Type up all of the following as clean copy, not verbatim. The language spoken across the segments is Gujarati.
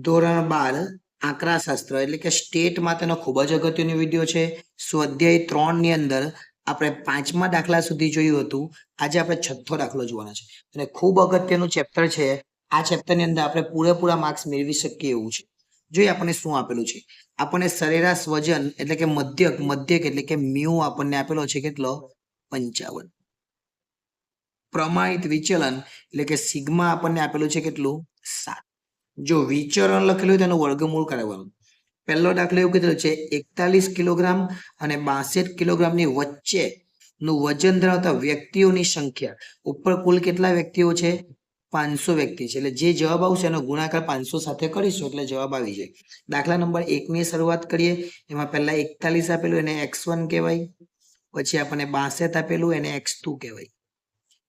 ધોરણ 12 આંકડાશાસ્ત્ર એટલે કે સ્ટેટ માટેનો ખૂબ જ અગત્યનો વિડીયો છે. સ્વાધ્યાય 3 ની અંદર આપણે 5મા દાખલા સુધી જોયું હતું. આજે આપણે 6થો દાખલો જોવાનો છે અને ખૂબ અગત્યનું ચેપ્ટર છે. આ ચેપ્ટરની અંદર આપણે પૂરેપૂરા માર્ક્સ મેળવી શકીએ એવું છે. જોઈએ આપણને શું આપેલું છે. આપણને સરેરાશ વજન એટલે કે મધ્યક એટલે કે મ્યુ આપણને આપેલો છે કેટલો 55. પ્રમાણિત વિચલન એટલે કે સિગ્મા આપણને આપેલું છે કેટલું 7. જો વિચરણ લખેલું હોય તેનું વર્ગમૂળ કરાવવાનું. પહેલો દાખલો એવું કીધું છે 41 કિલોગ્રામ અને 62 કિલોગ્રામની વચ્ચે નું વજન ધરાવતા વ્યક્તિઓની સંખ્યા. ઉપર કુલ કેટલા વ્યક્તિઓ છે? 500 વ્યક્તિ છે. એટલે જે જવાબ આવશે એનો ગુણાકાર 500 સાથે કરીશું એટલે જવાબ આવી જાય. દાખલા નંબર 1 ની શરૂઆત કરીએ. એમાં પહેલા 41 આપેલું એને x1 કહેવાય. પછી આપણને 62 આપેલું એને x2 કહેવાય.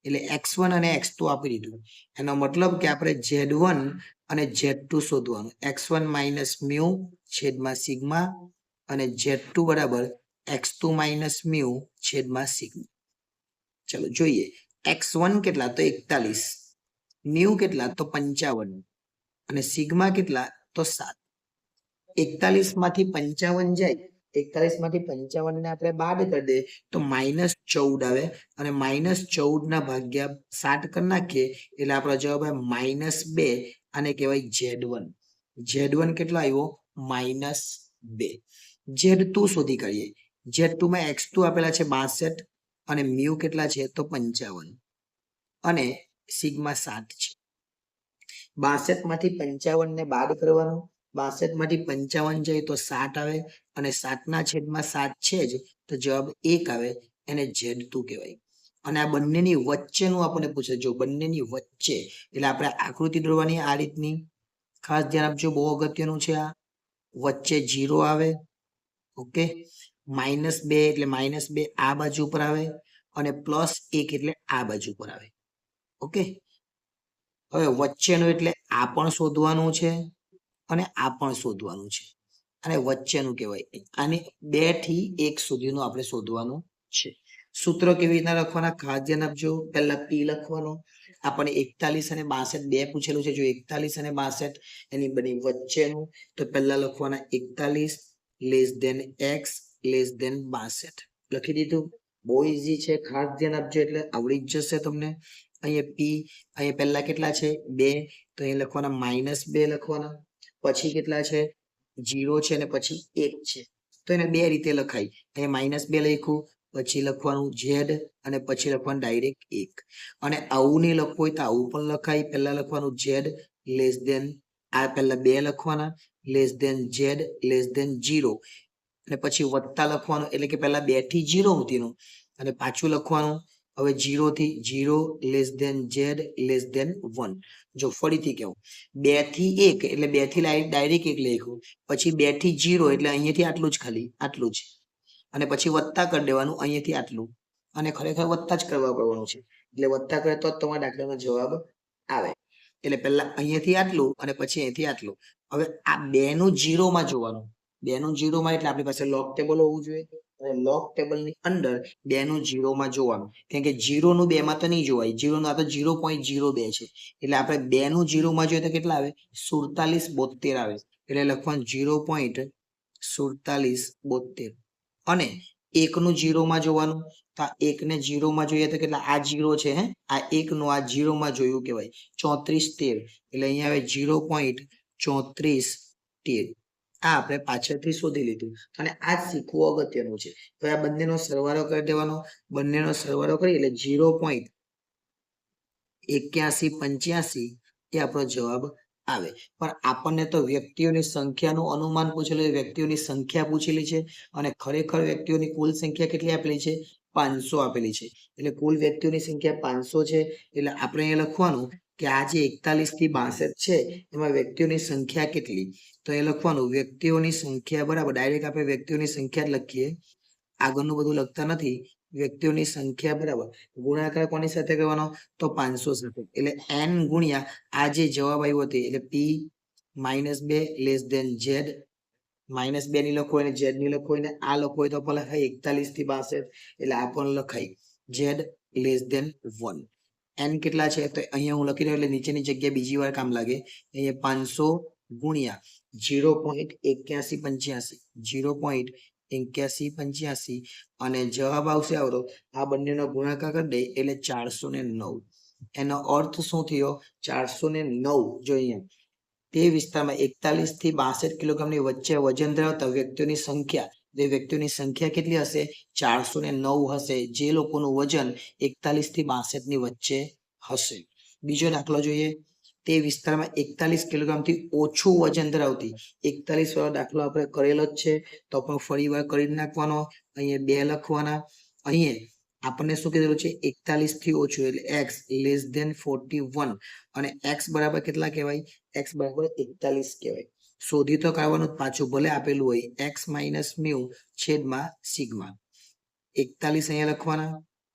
એટલે x1 અને x2 આપી દીધું. એનો મતલબ કે આપણે z1 અને z2 શોધવાનું. x1 માઇનસ મ્યુ છેદમાં સિગ્મા અને z2 બરાબર x2 માઇનસ મ્યુ છેદમાં સિગ્મા. ચલો જોઈએ. x1 કેટલા? તો 41. મ્યુ કેટલા? તો 55 અને સિગ્મા કેટલા? તો 7. 41 માંથી 55 જાય. 41 માંથી 55 ને આપણે બાદ કરી દઈએ તો -14 આવે અને -14 ના ભાગ્યા 7 કરી નાખીએ એટલે આપણો જવાબ આવે -2. આને કહેવાય Z1. Z1 કેટલો આવ્યો? -2. Z2 શોધી કાઢીએ. Z2 માં x2 આપેલા છે 62 અને મ્યુ કેટલા છે? તો 55 અને સિગ્મા 7 છે. 62 માંથી 55 ને બાદ કરવાનું. 62 માંથી 55 જાય તો 7 આવે અને 7 ના છેદમાં 7 છે જ તો જવાબ 1 આવે. એને Z2 કહેવાય. અને આ બંનેની વચ્ચેનું આપણને પૂછે. જો બંનેની વચ્ચે એટલે આપણે આકૃતિ દોરવાની આ રીતની. ખાસ ધ્યાન આપજો, બહુ અગત્યનું છે આ. વચ્ચે 0 આવે. ઓકે. -2 એટલે -2 આ બાજુ પર આવે અને +1 એટલે આ બાજુ પર આવે. ઓકે. હવે વચ્ચેનું એટલે આ પણ શોધવાનું છે અને આ પણ શોધવાનું છે. અને વચ્ચેનું કહેવાય. આને 2 થી 1 સુધીનું આપણે શોધવાનું છે. સૂત્ર કેવી રીતના લખવાના? ખાસ ધ્યાન આપજો. પહેલા P લખવાનો. આપણને 41 અને 62 બે પૂછેલું છે. જો 41 અને 62 એની બની વચ્ચેનું તો પહેલા લખવાના 41 less than x less than 62. લખી દીધું. બહુ ઈઝી છે. ખાસ ધ્યાન આપજો એટલે આવડી જ જશે તમને. અહીંયા P અહીંયા પહેલા કેટલા છે? 2 તો અહીં લખવાના -2 લખવાના. પછી કેટલા છે? 0 છે અને પછી 1 છે. તો એને બે રીતે લખાય. અહીંયા -2 લખ્યું, પછી લખવાનું z અને પછી લખવાનું ડાયરેક્ટ 1. અને આવું નહીં લખવું હોય તો આવું પણ લખાય. પહેલા લખવાનું z લેસ ધેન આ પહેલા 2 લખવાના less than z less than 0 અને પછી વત્તા લખવાનું એટલે કે પહેલા 2 થી 0 સુધીનું અને પાછું લખવાનું હવે 0 થી 0 less than z less than 1. જો ફરીથી કહું 2 થી 1 એટલે 2 થી ડાયરેક્ટ 1 લખ્યું, પછી 2 થી 0 એટલે અહીંયાથી આટલું જ, ખાલી આટલું જ, અને પછી વત્તા કરી દેવાનું અહીંયાથી આટલું, અને ખરેખર વત્તા જ કરવા પડવાનું છે. એટલે વત્તા કરે તો જ તમારા દાખલાનો જવાબ આવે. એટલે પહેલા અહીંયાથી આટલું અને પછી અહીંયાથી આટલું. હવે આ 2 નું 0 માં જોવાનું. 2 નું 0 માં એટલે આપણી પાસે લોગ ટેબલ હોવું જોઈએ અને લોગ ટેબલની અંદર 2 નું 0 માં જોવાનું. કેમ કે 0 નું 2 માં તો નહીં જોવાય. 0 નું આ તો 0.02 છે. એટલે આપણે 2 નું 0 માં જોઈએ તો કેટલા આવે? 4772 આવે. એટલે લખવાનું 0.4772. અને 1 નું 0 માં જોવાનું. તો આ 1 ને 0 માં જોઈએ તો કેટલા? આ 0 છે. આ 1 નું આ 0 માં જોયું કહેવાય 3413. એટલે અહીંયા આવે 0.3413. આ આપણે પાછળથી શોધી લીધું અને આ જ શીખવું અગત્યનું છે. તો આ બંનેનો સરવાળો કરી દેવાનો. બંનેનો સરવાળો કરી એટલે 0.8185 એ આપણો જવાબ આવે. પણ આપણને તો વ્યક્તિઓની સંખ્યાનું અનુમાન પૂછેલું છે. વ્યક્તિઓની સંખ્યા પૂછેલી છે અને ખરેખર વ્યક્તિઓની કુલ સંખ્યા કેટલી આપેલી છે? 500 આપેલી છે. એટલે કુલ વ્યક્તિઓની સંખ્યા 500 છે. એટલે આપણે અહીંયા લખવાનું કે આ જે 41 થી 62 છે એમાં વ્યક્તિઓની સંખ્યા કેટલી? તો એ લખવાનું વ્યક્તિઓની સંખ્યા બરાબર ડાયરેક્ટ આપણે વ્યક્તિઓની સંખ્યા જ લખીએ. આગળનું બધું લખતા નથી. વ્યક્તિઓની સંખ્યા બરાબર ગુણાકાર કોની સાથે કરવાનો? તો 500 સાથે. એટલે n ગુણ્યા આ જે જવાબ આવ્યો હતો એટલે p -2 લેસ ધેન z. -2 ની લખો અને z ની લખો અને આ લખો હોય તો પણ લખાય 41 થી 62. એટલે આ પણ લખાય z લેસ ધેન 1. n કેટલા છે? તો અહીંયા હું લખી રહ્યો એટલે નીચેની જગ્યા બીજી વાર કામ લાગે. અહીંયા 500 ગુણ્યા 0.8185 0.8185 અને જવાબ આવશે આવડો આ બંનેનો ગુણાકાર કરી દે એટલે 409. એનો અર્થ શું થયો? 409. જો અહીંયા તે વિસ્તારમાં 41 થી 62 કિલોગ્રામની વચ્ચે વજન ધરાવતા વ્યક્તિઓની સંખ્યા, તે વ્યક્તિઓની સંખ્યા કેટલી હશે? 409 હશે, જે લોકોનું વજન 41 થી 62 ની વચ્ચે હશે. બીજો દાખલો જોઈએ. તે વિસ્તારમાં 41 કિલોગ્રામથી ઓછું વજન ધરાવતી 41 વાળો દાખલો આપણે કરેલો જ છે, તો પણ ફરી વાર કરી નાખવાનો. અહીંયા 2 લખવાના. અહીંયા આપણને શું કીધેલું છે? 41 થી ઓછું એટલે x લેસ ધેન 41 અને x બરાબર કેટલા કહેવાય? x બરાબર 41 કહેવાય. શોધી તો કાઢવાનું પાછું ભલે આપેલું હોય x માઇનસ મ્યુ છેદમાં સિગ્મા. 41 અહીંયા લખવાના.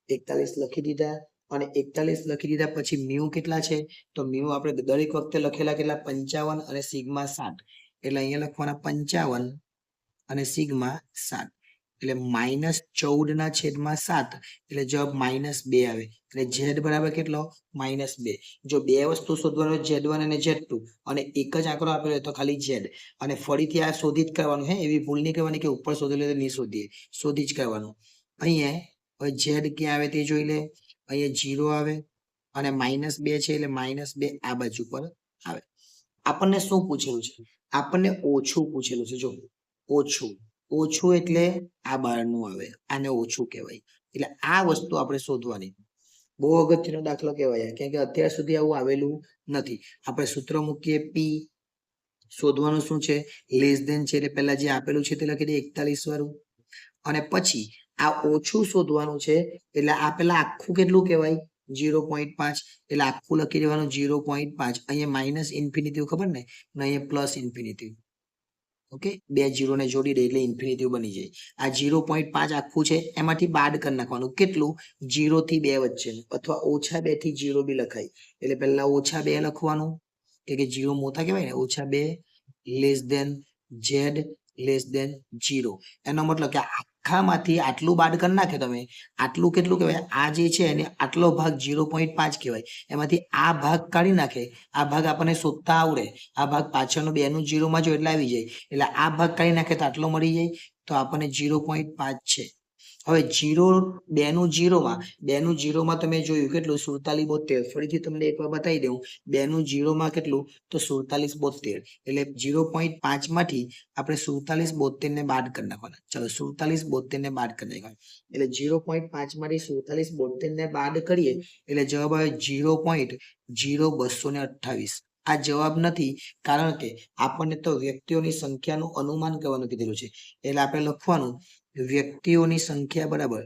41 લખી દીધા અને 41 લખી દીધા પછી મ્યુ કેટલા છે? તો મ્યુ આપણે દરેક વખતે લખેલા કેટલા? 55 અને સિગ્મા 7. એટલે અહીંયા લખવાના 55 અને સિગ્મા 7 એટલે -14/7 એટલે જવાબ -2 આવે. એટલે z બરાબર કેટલો? -2. જો બે વસ્તુ શોધવાનું z1 અને z2 અને એક જ આંકડો આપેલો હોય તો ખાલી z અને ફરીથી આ શોધી જ કરવાનું. હે, એવી ભૂલ નહીં કરવાની કે ઉપર શોધેલું તો નહીં શોધીએ, શોધી જ કરવાનું. અહીંયા હવે z ક્યાં આવે તે જોઈ લે. અહીંયા 0 આવે અને -2 છે એટલે -2 આ બાજુ પર આવે. આપણને શું પૂછેલું છે? આપણને ઓછું પૂછેલું છે. જો ઓછું એટલે આ બહારનું આવે, આને ઓછું કહેવાય. એટલે આ વસ્તુ આપણે શોધવાની. બહુ અગત્યનો દાખલો કહેવાય, કેમ કે અત્યાર સુધી આવું આવેલું નથી. આપણે સૂત્ર મૂકીએ p. શોધવાનું શું છે? લેસ ધેન છે એટલે પહેલા જે આપેલું છે તે લખી દે 41 વાળું અને પછી આ ઓછું શોધવાનું છે એટલે આ પેલા આખું કેટલું કહેવાય? 0.5 એટલે આખું લખી દેવાનું 0.5. અહીંયા માઇનસ ઇન્ફિનિટિવ ખબર ને, અહીંયા પ્લસ ઇન્ફિનિટિવ. ઓકે, 2 0 ને જોડી દે એટલે ઇન્ફિનિટિવ બની જાય. આ 0.5 આખું છે એમાંથી બાદ કરી નાખવાનું. કેટલું? 0 થી 2 વચ્ચે અથવા -2 થી 0 બી લખાય. એટલે પહેલા -2 લખવાનું કે 0 મોટા કહેવાય ને. -2 less than z less than 0. એનો મતલબ કે આખામાંથી આટલું બાદ કરી નાખે તમે, આટલું કેટલું કહેવાય? આ જે છે એને આટલો ભાગ 0.5 કહેવાય. એમાંથી આ ભાગ કાઢી નાખે. આ ભાગ આપણને શોધતા આવડે. આ ભાગ પાછળનો 2 નું 0 માં જો એટલે આવી જાય. એટલે આ ભાગ કાઢી નાખે તો આટલો મળી જાય. તો આપણને 0.5 છે. હવે 2 નું 0 માં તમે જોયું કેટલું? 47 72. ફરીથી તમને એકવાર બતાવી દઉં. 2 નું 0 માં કેટલું? તો 47 72. એટલે 0.5 માંથી આપણે 47 72 ને બાદ કરી નાખવાના. ચલો 47 72 ને બાદ કરી નાખવાના. એટલે 0.5 માંથી 47 72 ને બાદ કરીએ એટલે જવાબ આવે 0.0228. આ જવાબ નથી, કારણ કે આપણને તો વ્યક્તિઓની સંખ્યાનું અનુમાન કરવાનું કીધેલું છે. એટલે આપણે લખવાનું વ્યક્તિઓની સંખ્યા બરાબર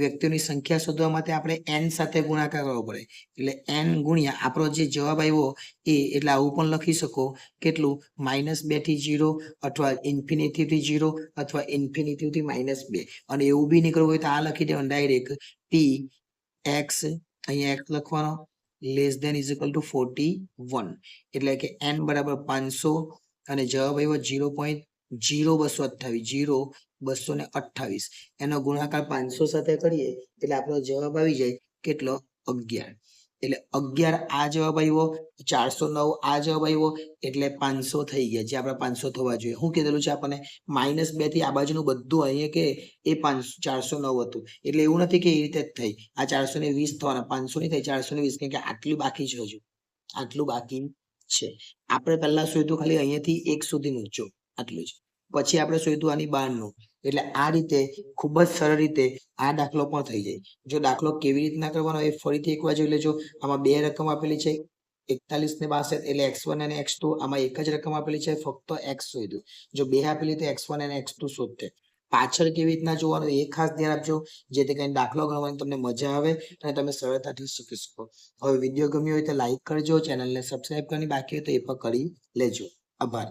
વ્યક્તિઓની સંખ્યા શોધવા માટે આપણે n સાથે ગુણાકાર કરવો પડે. એટલે n ગુણ્યા આપણો જે જવાબ આવ્યો એ, એટલે આવું પણ લખી શકો. કેટલું? -2 થી 0 અથવા ઇન્ફિનિટી થી 0 અથવા ઇન્ફિનિટી થી -2. અને એવું બી નીકળવું હોય તો આ લખી દેવાનું ડાયરેક્ટ p x, અહીંયા x લખવાનો less than is equal to 41. એટલે કે n બરાબર 500 અને જવાબ આવ્યો 0.0228. એનો ગુણાકાર 500 સાથે કરીએ એટલે આપણો જવાબ આવી જાય કેટલો? 11. એટલે 11 આ જવાબ આવ્યો, 409 આ જવાબ આવ્યો, એટલે 500 થઈ ગયા. જે આપણે 500 થવા જોઈએ. શું કીધેલું છે આપણને? -2 થી આ બાજુનું બધું અહીંયા કે એ 409 હતું. એટલે એવું નથી કે એ રીતે જ થઈ. આ 420 થવાના, 500 નહીં થાય, 420. કેમ કે આટલું બાકી છે, હજુ આટલું બાકી છે. આપણે પહેલા શોધ્યું ખાલી અહીંયાથી 1 સુધીનું જો આટલું જ. પછી આપણે શોધ્યું આની બહારનું. એટલે આ રીતે ખૂબ જ સરળ રીતે આ દાખલો પણ થઈ જાય. જો દાખલો કેવી રીતના કરવાનો એ ફરીથી એકવાર જોઈ લેજો. આમાં 2 રકમ આપેલી છે, 41 ને 62, એટલે x1 અને x2. આમાં એક જ રકમ આપેલી છે, ફક્ત x શોધ્યું. જો 2 આપેલી તો x1 અને x2 શોધતે. પાછળ કેવી રીતના જોવાનું એ ખાસ ધ્યાન આપજો, જેથી કરીને દાખલો ગણવાની તમને મજા આવે અને તમે સરળતાથી શીખી શકો. હવે વિડીયો ગમ્યો હોય તો લાઈક કરજો, ચેનલને સબસ્ક્રાઇબ કરવાની બાકી હોય તો એ પણ કરી લેજો. આભાર.